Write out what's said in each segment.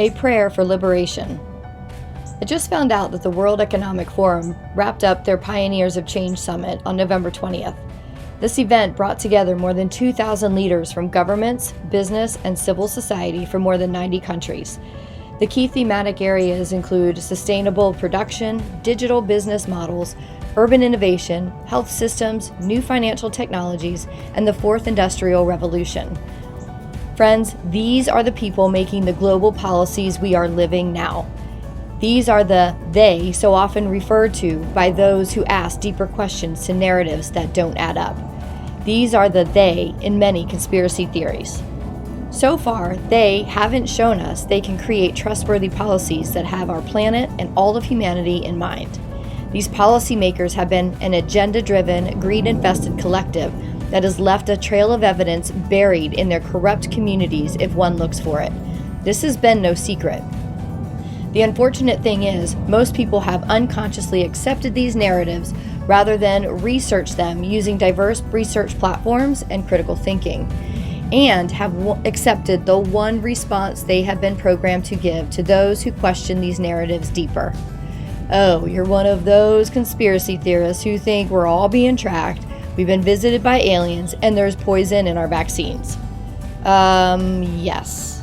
A prayer for liberation. I just found out that the World Economic Forum wrapped up their Pioneers of Change Summit on November 20th. This event brought together more than 2,000 leaders from governments, business, and civil society from more than 90 countries. The key thematic areas include sustainable production, digital business models, urban innovation, health systems, new financial technologies, and the fourth industrial revolution. Friends, these are the people making the global policies we are living now. These are the they so often referred to by those who ask deeper questions to narratives that don't add up. These are the they in many conspiracy theories. So far, they haven't shown us they can create trustworthy policies that have our planet and all of humanity in mind. These policymakers have been an agenda-driven, greed-infested collective that has left a trail of evidence buried in their corrupt communities if one looks for it. This has been no secret. The unfortunate thing is, most people have unconsciously accepted these narratives rather than research them using diverse research platforms and critical thinking, and have accepted the one response they have been programmed to give to those who question these narratives deeper. Oh, you're one of those conspiracy theorists who think we're all being tracked, we've been visited by aliens, and there's poison in our vaccines. Yes.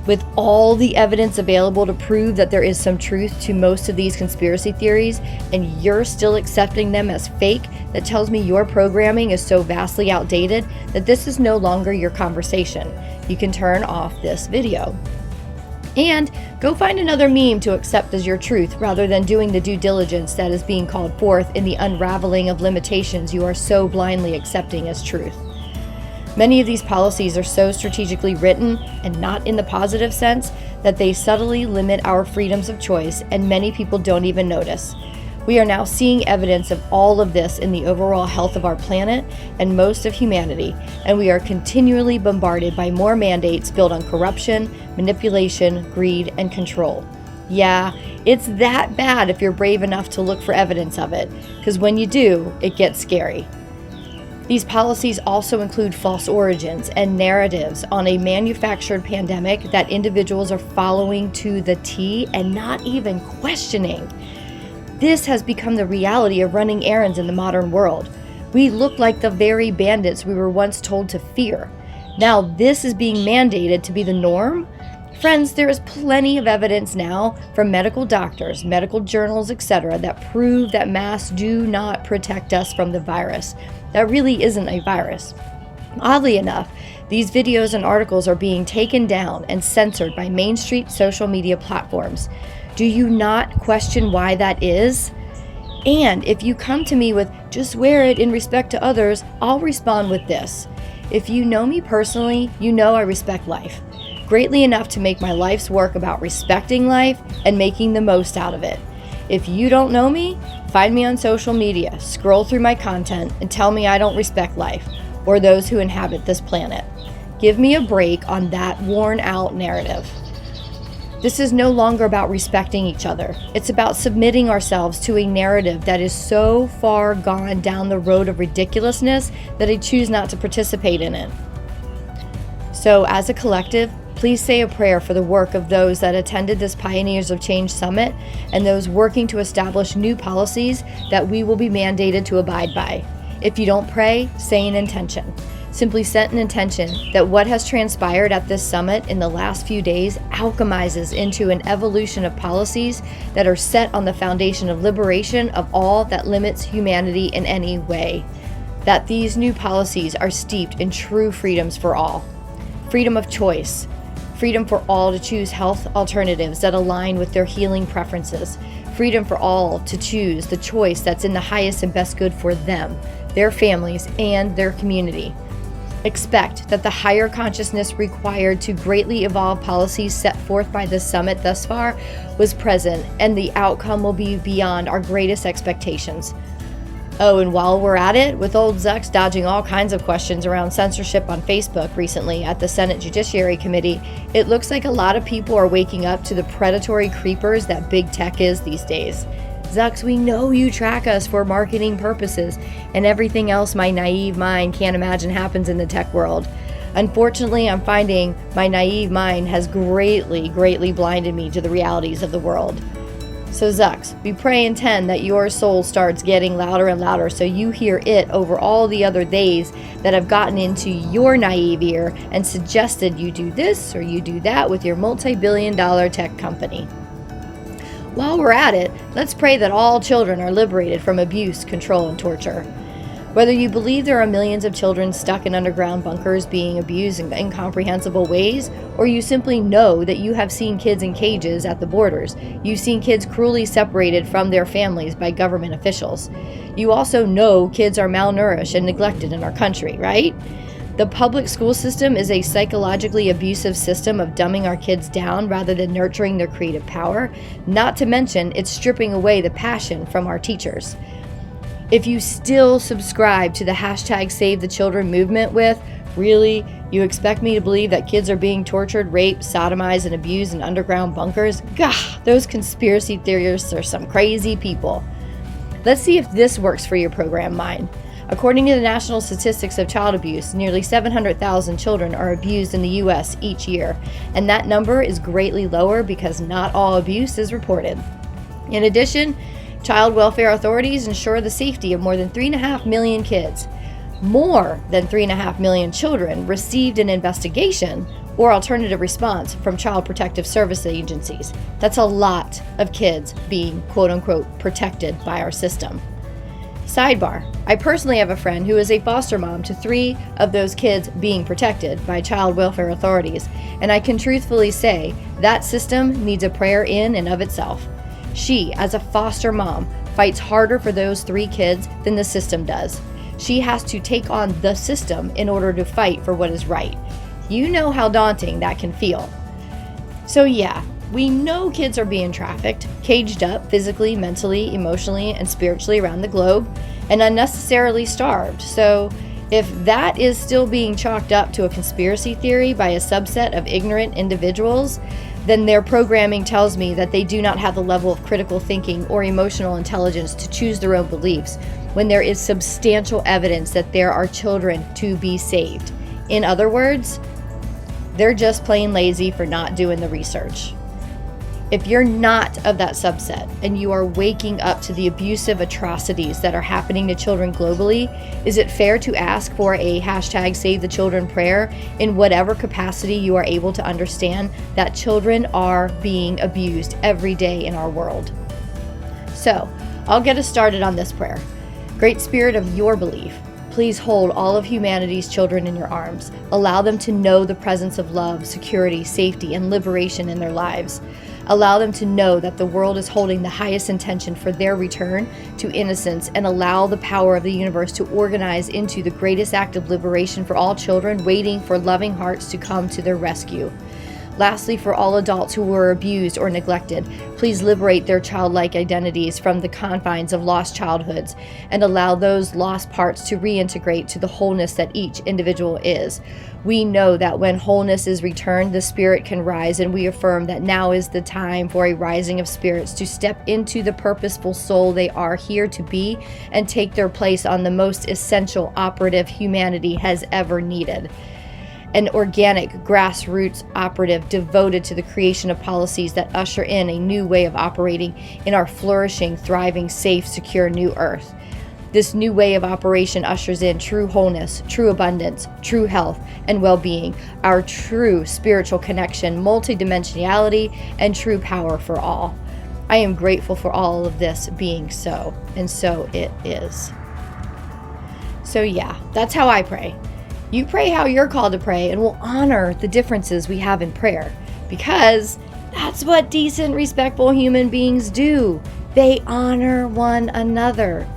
With all the evidence available to prove that there is some truth to most of these conspiracy theories, and you're still accepting them as fake, that tells me your programming is so vastly outdated that this is no longer your conversation. You can turn off this video. And go find another meme to accept as your truth rather than doing the due diligence that is being called forth in the unraveling of limitations you are so blindly accepting as truth. Many of these policies are so strategically written, and not in the positive sense, that they subtly limit our freedoms of choice, and many people don't even notice. We are now seeing evidence of all of this in the overall health of our planet and most of humanity, and we are continually bombarded by more mandates built on corruption, manipulation, greed, and control. Yeah, it's that bad if you're brave enough to look for evidence of it, because when you do, it gets scary. These policies also include false origins and narratives on a manufactured pandemic that individuals are following to the T and not even questioning. This has become the reality of running errands in the modern world. We look like the very bandits we were once told to fear. Now this is being mandated to be the norm? Friends, there is plenty of evidence now from medical doctors, medical journals, etc. that prove that masks do not protect us from the virus. That really isn't a virus. Oddly enough, these videos and articles are being taken down and censored by mainstream social media platforms. Do you not question why that is? And if you come to me with, just wear it in respect to others, I'll respond with this. If you know me personally, you know I respect life. Greatly enough to make my life's work about respecting life and making the most out of it. If you don't know me, find me on social media, scroll through my content, and tell me I don't respect life or those who inhabit this planet. Give me a break on that worn-out narrative. This is no longer about respecting each other. It's about submitting ourselves to a narrative that is so far gone down the road of ridiculousness that I choose not to participate in it. So, as a collective, please say a prayer for the work of those that attended this Pioneers of Change Summit and those working to establish new policies that we will be mandated to abide by. If you don't pray, say an intention. Simply set an intention that what has transpired at this summit in the last few days alchemizes into an evolution of policies that are set on the foundation of liberation of all that limits humanity in any way. That these new policies are steeped in true freedoms for all. Freedom of choice. Freedom for all to choose health alternatives that align with their healing preferences. Freedom for all to choose the choice that's in the highest and best good for them, their families, and their community. Expect that the higher consciousness required to greatly evolve policies set forth by this summit thus far was present, and the outcome will be beyond our greatest expectations. Oh, and while we're at it, with old Zucks dodging all kinds of questions around censorship on Facebook recently at the Senate Judiciary Committee, it looks like a lot of people are waking up to the predatory creepers that big tech is these days. Zucks, we know you track us for marketing purposes and everything else my naive mind can't imagine happens in the tech world. Unfortunately, I'm finding my naive mind has greatly blinded me to the realities of the world. So Zux, we pray and tend that your soul starts getting louder and louder so you hear it over all the other theys that have gotten into your naive ear and suggested you do this or you do that with your multi-billion-dollar tech company. While we're at it, let's pray that all children are liberated from abuse, control, and torture. Whether you believe there are millions of children stuck in underground bunkers being abused in incomprehensible ways, or you simply know that you have seen kids in cages at the borders, you've seen kids cruelly separated from their families by government officials. You also know kids are malnourished and neglected in our country, right? The public school system is a psychologically abusive system of dumbing our kids down rather than nurturing their creative power, not to mention it's stripping away the passion from our teachers. If you still subscribe to the hashtag Save the Children movement with, really, you expect me to believe that kids are being tortured, raped, sodomized, and abused in underground bunkers? Gah, those conspiracy theorists are some crazy people. Let's see if this works for your program mind. According to the National Statistics of Child Abuse, nearly 700,000 children are abused in the U.S. each year, and that number is greatly lower because not all abuse is reported. In addition, child welfare authorities ensure the safety of more than 3.5 million kids. More than 3.5 million children received an investigation or alternative response from Child Protective Service agencies. That's a lot of kids being quote-unquote protected by our system. Sidebar, I personally have a friend who is a foster mom to 3 of those kids being protected by child welfare authorities, and I can truthfully say that system needs a prayer in and of itself. She, as a foster mom, fights harder for those 3 kids than the system does. She has to take on the system in order to fight for what is right. You know how daunting that can feel. So yeah, we know kids are being trafficked, caged up physically, mentally, emotionally, and spiritually around the globe, and unnecessarily starved. So if that is still being chalked up to a conspiracy theory by a subset of ignorant individuals, then their programming tells me that they do not have the level of critical thinking or emotional intelligence to choose their own beliefs when there is substantial evidence that there are children to be saved. In other words, they're just plain lazy for not doing the research. If you're not of that subset and you are waking up to the abusive atrocities that are happening to children globally, is it fair to ask for a hashtag Save the Children prayer in whatever capacity you are able to understand that children are being abused every day in our world? So, I'll get us started on this prayer. Great Spirit of your belief, please hold all of humanity's children in your arms. Allow them to know the presence of love, security, safety, and liberation in their lives. Allow them to know that the world is holding the highest intention for their return to innocence, and allow the power of the universe to organize into the greatest act of liberation for all children waiting for loving hearts to come to their rescue. Lastly, for all adults who were abused or neglected, please liberate their childlike identities from the confines of lost childhoods and allow those lost parts to reintegrate to the wholeness that each individual is. We know that when wholeness is returned, the spirit can rise, and we affirm that now is the time for a rising of spirits to step into the purposeful soul they are here to be and take their place on the most essential operative humanity has ever needed. An organic, grassroots operative devoted to the creation of policies that usher in a new way of operating in our flourishing, thriving, safe, secure new earth. This new way of operation ushers in true wholeness, true abundance, true health and well-being, our true spiritual connection, multidimensionality, and true power for all. I am grateful for all of this being so, and so it is. So yeah, that's how I pray. You pray how you're called to pray, and we'll honor the differences we have in prayer, because that's what decent, respectful human beings do. They honor one another.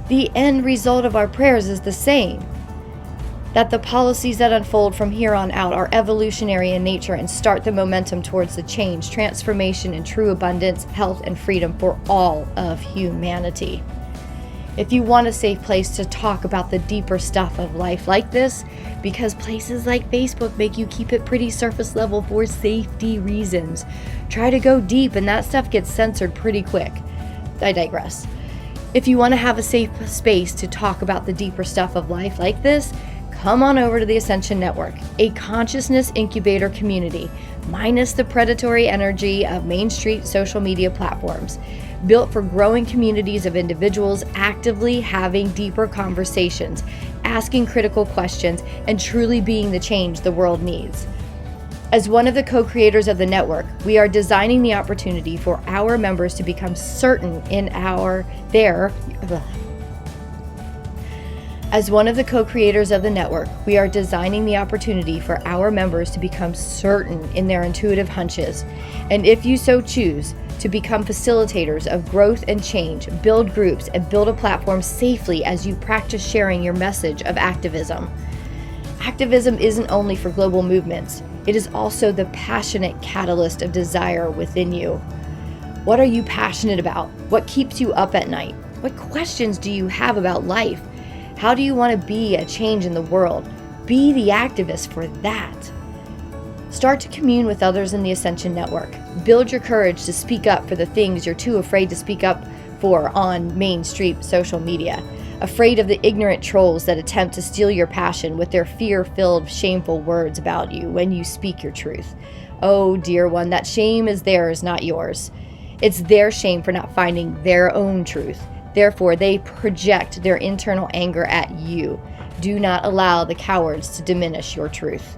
The end result of our prayers is the same, that the policies that unfold from here on out are evolutionary in nature and start the momentum towards the change, transformation, and true abundance, health, and freedom for all of humanity. If you want a safe place to talk about the deeper stuff of life like this, because places like Facebook make you keep it pretty surface level for safety reasons, try to go deep and that stuff gets censored pretty quick. I digress. If you want to have a safe space to talk about the deeper stuff of life like this, come on over to the Ascension Network, a consciousness incubator community, minus the predatory energy of Main Street social media platforms, built for growing communities of individuals actively having deeper conversations, asking critical questions, and truly being the change the world needs. As one of the co-creators of the network, we are designing the opportunity for our members to become certain in As one of the co-creators of the network, we are designing the opportunity for our members to become certain in their intuitive hunches, and if you so choose, to become facilitators of growth and change, build groups, and build a platform safely as you practice sharing your message of activism. Activism isn't only for global movements, it is also the passionate catalyst of desire within you. What are you passionate about? What keeps you up at night? What questions do you have about life? How do you want to be a change in the world? Be the activist for that. Start to commune with others in the Ascension Network. Build your courage to speak up for the things you're too afraid to speak up for on Main Street social media. Afraid of the ignorant trolls that attempt to steal your passion with their fear-filled, shameful words about you when you speak your truth. Oh, dear one, that shame is theirs, not yours. It's their shame for not finding their own truth. Therefore, they project their internal anger at you. Do not allow the cowards to diminish your truth.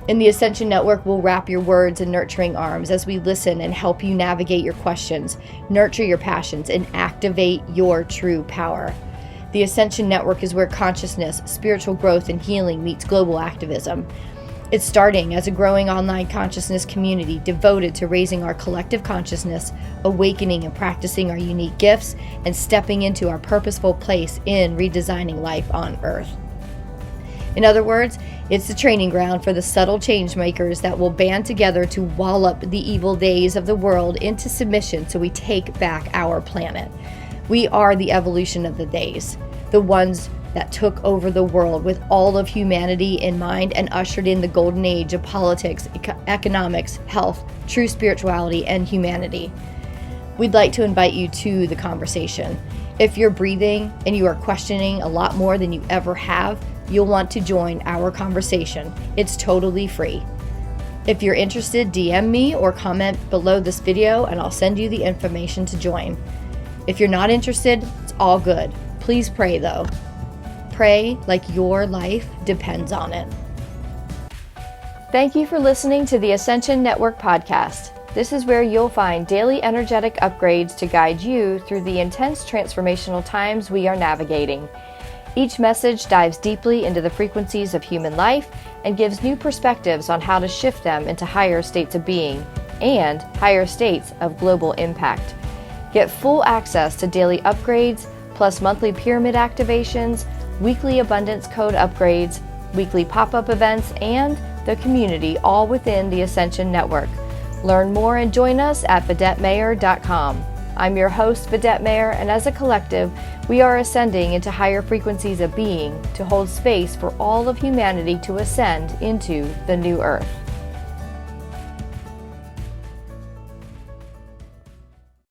In the Ascension Network, we'll wrap your words in nurturing arms as we listen and help you navigate your questions, nurture your passions, and activate your true power. The Ascension Network is where consciousness, spiritual growth, and healing meets global activism. It's starting as a growing online consciousness community devoted to raising our collective consciousness, awakening and practicing our unique gifts, and stepping into our purposeful place in redesigning life on Earth. In other words, it's the training ground for the subtle change makers that will band together to wallop the evil days of the world into submission so we take back our planet. We are the evolution of the days, the ones that took over the world with all of humanity in mind and ushered in the golden age of politics, economics, health, true spirituality, and humanity. We'd like to invite you to the conversation. If you're breathing and you are questioning a lot more than you ever have, you'll want to join our conversation. It's totally free. If you're interested, DM me or comment below this video and I'll send you the information to join. If you're not interested, it's all good. Please pray though. Pray like your life depends on it. Thank you for listening to the Ascension Network podcast. This is where you'll find daily energetic upgrades to guide you through the intense transformational times we are navigating. Each message dives deeply into the frequencies of human life and gives new perspectives on how to shift them into higher states of being and higher states of global impact. Get full access to daily upgrades, plus monthly pyramid activations, weekly abundance code upgrades, weekly pop-up events, and the community, all within the Ascension Network. Learn more and join us at videttemeyer.com. I'm your host, Vidette Meyer, and as a collective, we are ascending into higher frequencies of being to hold space for all of humanity to ascend into the new Earth.